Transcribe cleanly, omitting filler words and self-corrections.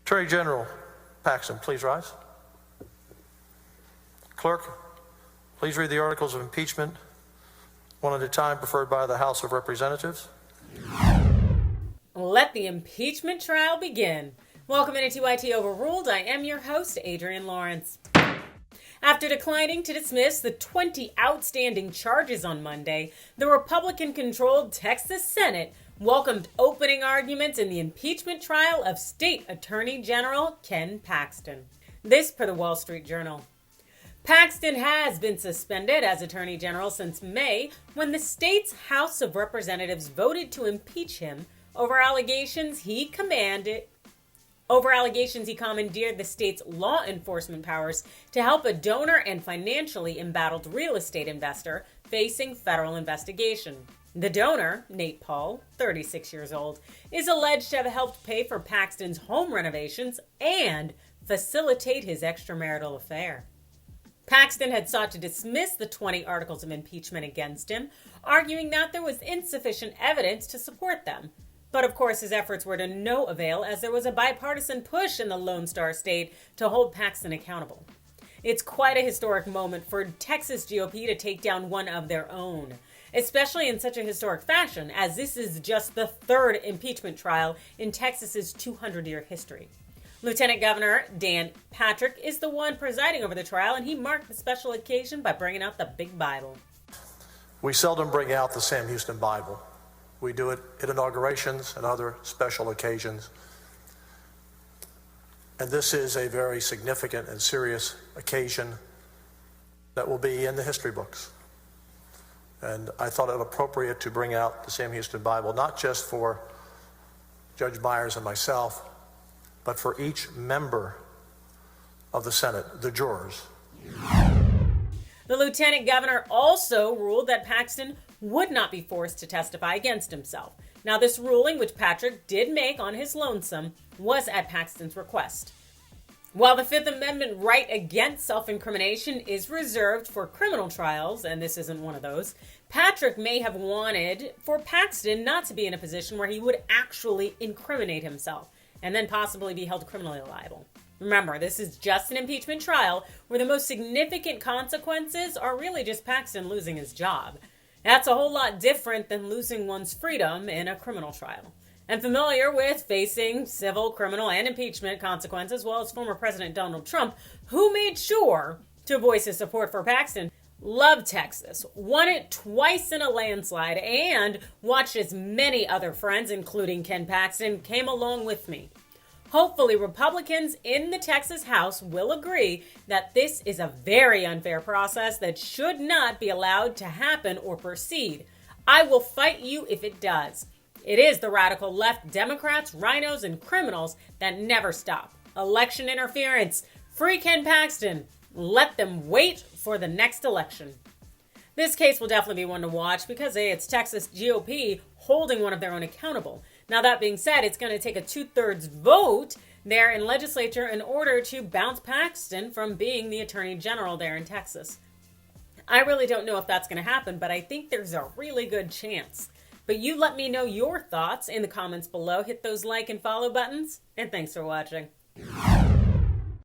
Attorney General Paxton, please rise. Clerk, please read the articles of impeachment, one at a time, preferred by the House of Representatives. Let the impeachment trial begin. Welcome to TYT Overruled. I am your host, Adrienne Lawrence. After declining to dismiss the 20 outstanding charges on Monday, the Republican-controlled Texas Senate welcomed opening arguments in the impeachment trial of State Attorney General Ken Paxton. This per the Wall Street Journal. Paxton has been suspended as Attorney General since May, when the state's House of Representatives voted to impeach him over allegations he commandeered the state's law enforcement powers to help a donor and financially embattled real estate investor facing federal investigation. The donor, Nate Paul, 36 years old, is alleged to have helped pay for Paxton's home renovations and facilitate his extramarital affair. Paxton had sought to dismiss the 20 articles of impeachment against him, arguing that there was insufficient evidence to support them. But of course, his efforts were to no avail, as there was a bipartisan push in the Lone Star State to hold Paxton accountable. It's quite a historic moment for Texas GOP to take down one of their own, especially in such a historic fashion, as this is just the third impeachment trial in Texas's 200-year history. Lieutenant Governor Dan Patrick is the one presiding over the trial, and he marked the special occasion by bringing out the Big Bible. We seldom bring out the Sam Houston Bible. We do it at inaugurations and other special occasions. And this is a very significant and serious occasion that will be in the history books. And I thought it appropriate to bring out the Sam Houston Bible, not just for Judge Myers and myself, but for each member of the Senate, the jurors. The lieutenant governor also ruled that Paxton would not be forced to testify against himself. Now, this ruling, which Patrick did make on his lonesome, was at Paxton's request. While the Fifth Amendment right against self-incrimination is reserved for criminal trials, and this isn't one of those, Patrick may have wanted for Paxton not to be in a position where he would actually incriminate himself and then possibly be held criminally liable. Remember, this is just an impeachment trial where the most significant consequences are really just Paxton losing his job. That's a whole lot different than losing one's freedom in a criminal trial. And familiar with facing civil, criminal, and impeachment consequences, as well as former President Donald Trump, who made sure to voice his support for Paxton, loved Texas, won it twice in a landslide, and watched as many other friends, including Ken Paxton, came along with me. Hopefully, Republicans in the Texas House will agree that this is a very unfair process that should not be allowed to happen or proceed. I will fight you if it does. It is the radical left, Democrats, rhinos, and criminals that never stop. Election interference. Free Ken Paxton. Let them wait for the next election. This case will definitely be one to watch because it's Texas GOP holding one of their own accountable. Now, that being said, it's going to take a 2/3 vote there in legislature in order to bounce Paxton from being the attorney general there in Texas. I really don't know if that's going to happen, but I think there's a really good chance. But you let me know your thoughts in the comments below. Hit those like and follow buttons, and thanks for watching.